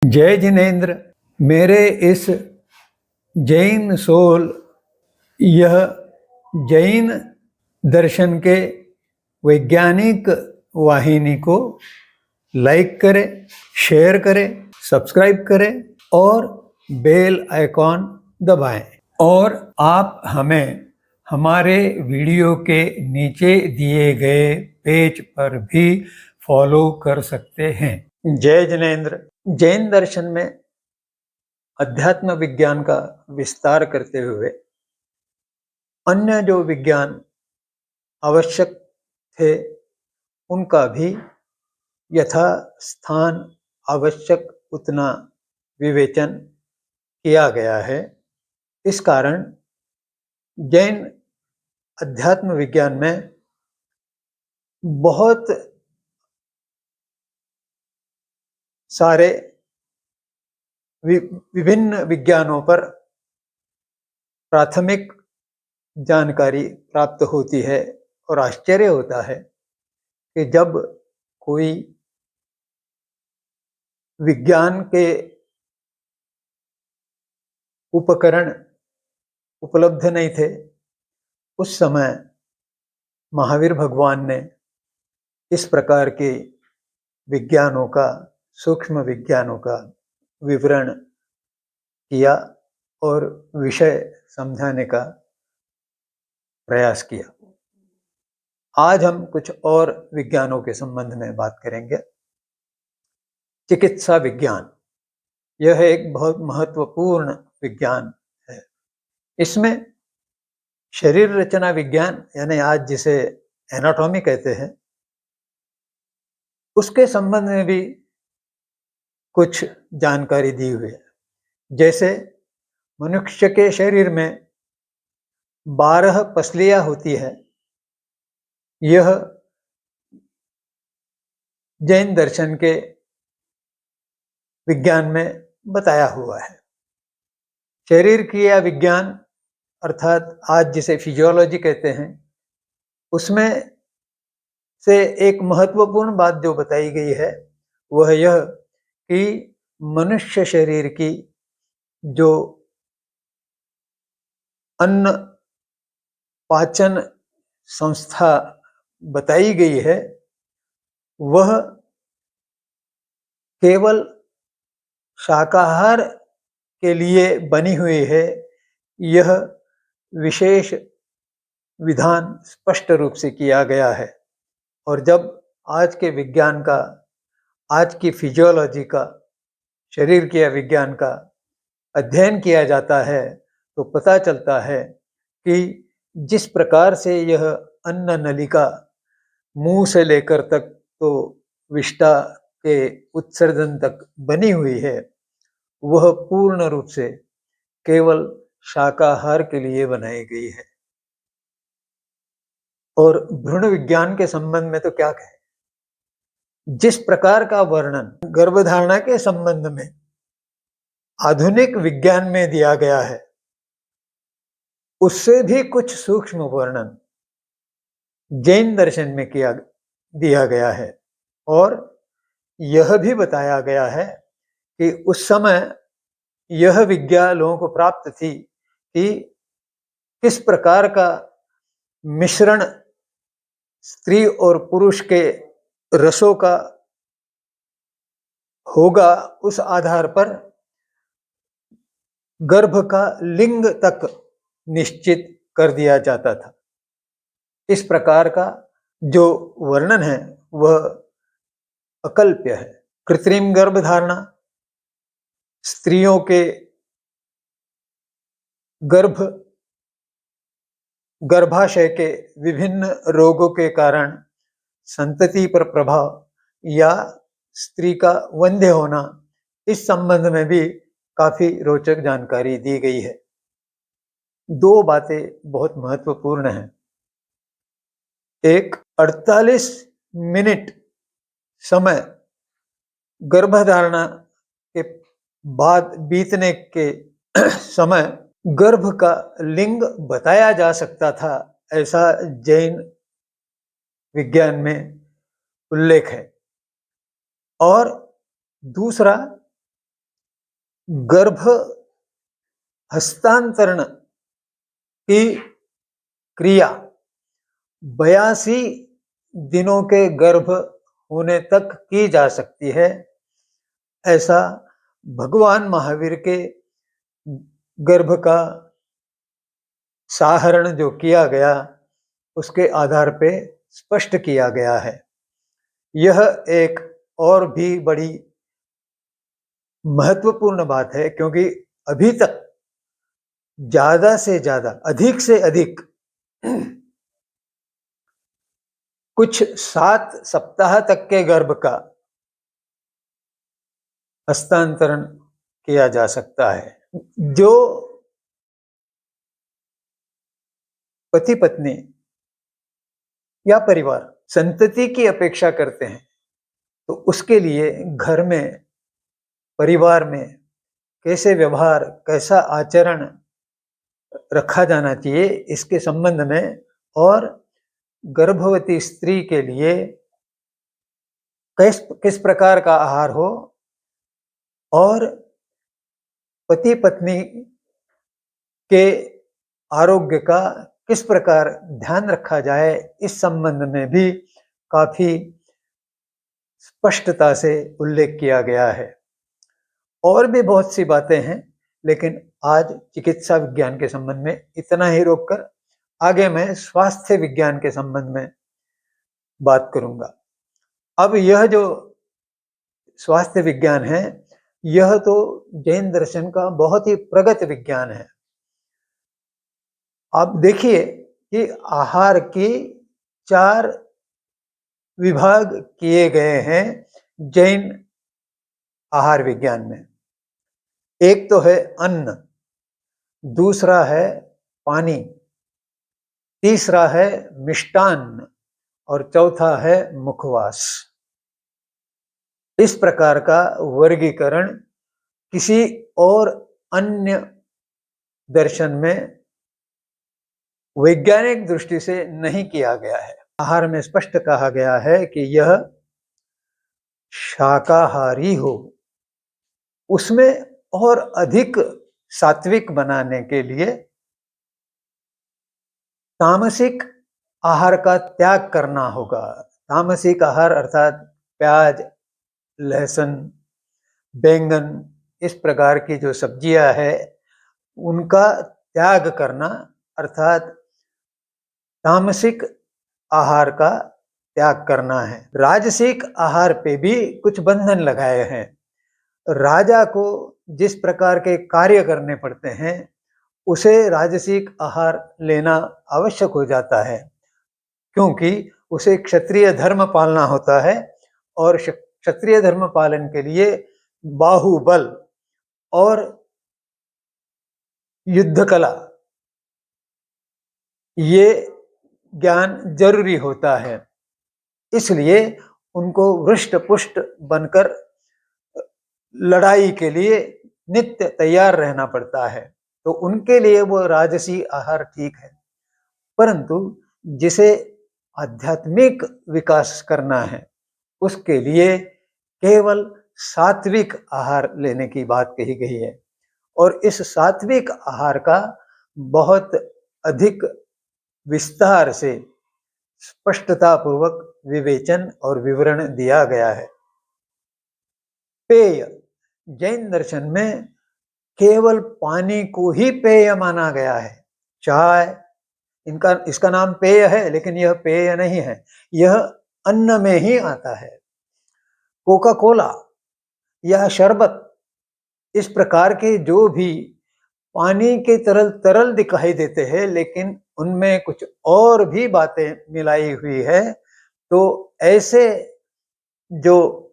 जय जिनेन्द्र। मेरे इस जैन सोल यह जैन दर्शन के वैज्ञानिक वाहिनी को लाइक करें, शेयर करें, सब्सक्राइब करें और बेल आइकॉन दबाएं। और आप हमें हमारे वीडियो के नीचे दिए गए पेज पर भी फॉलो कर सकते हैं। जय जिनेन्द्र। जैन दर्शन में अध्यात्म विज्ञान का विस्तार करते हुए अन्य जो विज्ञान आवश्यक थे उनका भी यथास्थान आवश्यक उतना विवेचन किया गया है। इस कारण जैन अध्यात्म विज्ञान में बहुत सारे विभिन्न विज्ञानों पर प्राथमिक जानकारी प्राप्त होती है और आश्चर्य होता है कि जब कोई विज्ञान के उपकरण उपलब्ध नहीं थे, उस समय महावीर भगवान ने इस प्रकार के विज्ञानों का, सूक्ष्म विज्ञानों का विवरण किया और विषय समझाने का प्रयास किया। आज हम कुछ और विज्ञानों के संबंध में बात करेंगे। चिकित्सा विज्ञान यह एक बहुत महत्वपूर्ण विज्ञान है। इसमें शरीर रचना विज्ञान यानी आज जिसे एनाटॉमी कहते हैं, उसके संबंध में भी कुछ जानकारी दी हुई है। जैसे मनुष्य के शरीर में 12 पसलियां होती है, यह जैन दर्शन के विज्ञान में बताया हुआ है। शरीर क्रिया विज्ञान अर्थात आज जिसे फिजियोलॉजी कहते हैं, उसमें से एक महत्वपूर्ण बात जो बताई गई है वह यह कि मनुष्य शरीर की जो अन्न पाचन संस्था बताई गई है वह केवल शाकाहार के लिए बनी हुई है। यह विशेष विधान स्पष्ट रूप से किया गया है। और जब आज के विज्ञान का, आज की फिजियोलॉजी का, शरीर क्रिया विज्ञान का अध्ययन किया जाता है तो पता चलता है कि जिस प्रकार से यह अन्न नलिका मुंह से लेकर तक तो विष्ठा के उत्सर्जन तक बनी हुई है, वह पूर्ण रूप से केवल शाकाहार के लिए बनाई गई है। और भ्रूण विज्ञान के संबंध में तो क्या कहें, जिस प्रकार का वर्णन गर्भधारणा के संबंध में आधुनिक विज्ञान में दिया गया है, उससे भी कुछ सूक्ष्म वर्णन जैन दर्शन में दिया गया है। और यह भी बताया गया है कि उस समय यह विज्ञा लोगों को प्राप्त थी कि किस प्रकार का मिश्रण स्त्री और पुरुष के रसों का होगा, उस आधार पर गर्भ का लिंग तक निश्चित कर दिया जाता था। इस प्रकार का जो वर्णन है वह अकल्प्य है। कृत्रिम गर्भधारणा, स्त्रियों के गर्भाशय के विभिन्न रोगों के कारण संतति पर प्रभाव या स्त्री का वंध्य होना, इस संबंध में भी काफी रोचक जानकारी दी गई है। दो बातें बहुत महत्वपूर्ण हैं। एक, 48 मिनट समय गर्भधारणा के बाद बीतने के समय गर्भ का लिंग बताया जा सकता था, ऐसा जैन विज्ञान में उल्लेख है। और दूसरा, गर्भ हस्तांतरण की क्रिया 82 दिनों के गर्भ होने तक की जा सकती है, ऐसा भगवान महावीर के गर्भ का साहरण जो किया गया उसके आधार पे स्पष्ट किया गया है। यह एक और भी बड़ी महत्वपूर्ण बात है, क्योंकि अभी तक ज्यादा से ज्यादा, अधिक से अधिक कुछ 7 सप्ताह तक के गर्भ का हस्तांतरण किया जा सकता है। जो पति पत्नी या परिवार संतति की अपेक्षा करते हैं, तो उसके लिए घर में, परिवार में कैसे व्यवहार, कैसा आचरण रखा जाना चाहिए, इसके संबंध में, और गर्भवती स्त्री के लिए किस किस प्रकार का आहार हो, और पति पत्नी के आरोग्य का किस प्रकार ध्यान रखा जाए, इस संबंध में भी काफी स्पष्टता से उल्लेख किया गया है। और भी बहुत सी बातें हैं, लेकिन आज चिकित्सा विज्ञान के संबंध में इतना ही रोककर आगे मैं स्वास्थ्य विज्ञान के संबंध में बात करूंगा। अब यह जो स्वास्थ्य विज्ञान है, यह तो जैन दर्शन का बहुत ही प्रगत विज्ञान है। आप देखिए कि आहार की 4 विभाग किए गए हैं जैन आहार विज्ञान में। एक तो है अन्न, दूसरा है पानी, तीसरा है मिष्टान्न, और चौथा है मुखवास। इस प्रकार का वर्गीकरण किसी और अन्य दर्शन में वैज्ञानिक दृष्टि से नहीं किया गया है। आहार में स्पष्ट कहा गया है कि यह शाकाहारी हो, उसमें और अधिक सात्विक बनाने के लिए तामसिक आहार का त्याग करना होगा। तामसिक आहार अर्थात प्याज, लहसुन, बैंगन, इस प्रकार की जो सब्जियां है उनका त्याग करना, अर्थात तामसिक आहार का त्याग करना है। राजसिक आहार पे भी कुछ बंधन लगाए हैं। राजा को जिस प्रकार के कार्य करने पड़ते हैं, उसे राजसिक आहार लेना आवश्यक हो जाता है, क्योंकि उसे क्षत्रिय धर्म पालना होता है, और क्षत्रिय धर्म पालन के लिए बाहुबल और युद्ध कला, ये ज्ञान जरूरी होता है। इसलिए उनको हृष्ट पुष्ट बनकर लड़ाई के लिए नित्य तैयार रहना पड़ता है, तो उनके लिए वो राजसी आहार ठीक है। परंतु जिसे आध्यात्मिक विकास करना है, उसके लिए केवल सात्विक आहार लेने की बात कही गई है, और इस सात्विक आहार का बहुत अधिक विस्तार से स्पष्टता पूर्वक विवेचन और विवरण दिया गया है। पेय, जैन दर्शन में केवल पानी को ही पेय माना गया है। चाय, इसका नाम पेय है, लेकिन यह पेय नहीं है, यह अन्न में ही आता है। कोका कोला या शरबत, इस प्रकार के जो भी पानी के तरल तरल दिखाई देते हैं, लेकिन उनमें कुछ और भी बातें मिलाई हुई है, तो ऐसे जो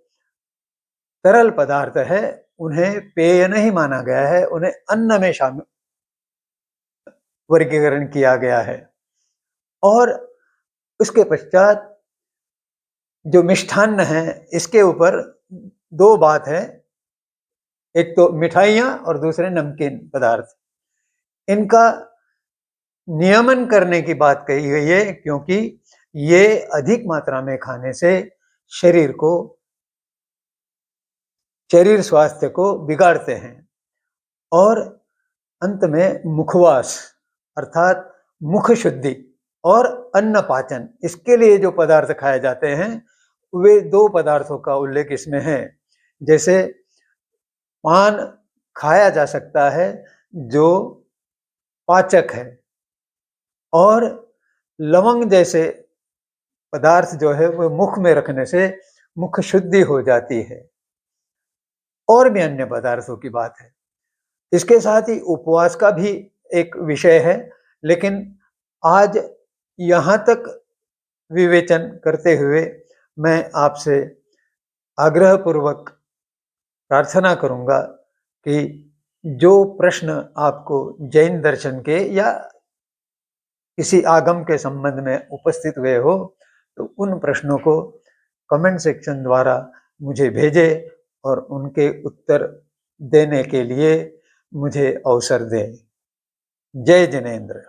तरल पदार्थ है उन्हें पेय नहीं माना गया है, उन्हें अन्न में शामिल वर्गीकरण किया गया है। और उसके पश्चात जो मिष्ठान्न है, इसके ऊपर 2 बात है, एक तो मिठाइयाँ और दूसरे नमकीन पदार्थ। इनका नियमन करने की बात कही गई है, क्योंकि ये अधिक मात्रा में खाने से शरीर स्वास्थ्य को बिगाड़ते हैं। और अंत में मुखवास अर्थात मुख शुद्धि और अन्न पाचन, इसके लिए जो पदार्थ खाए जाते हैं वे 2 पदार्थों का उल्लेख इसमें है। जैसे पान खाया जा सकता है जो पाचक है, और लवंग जैसे पदार्थ जो है वो मुख में रखने से मुख शुद्धि हो जाती है। और भी अन्य पदार्थों की बात है। इसके साथ ही उपवास का भी एक विषय है, लेकिन आज यहाँ तक विवेचन करते हुए मैं आपसे आग्रहपूर्वक प्रार्थना करूँगा कि जो प्रश्न आपको जैन दर्शन के या किसी आगम के संबंध में उपस्थित हुए हो, तो उन प्रश्नों को कमेंट सेक्शन द्वारा मुझे भेजें और उनके उत्तर देने के लिए मुझे अवसर दें। जय जिनेंद्र।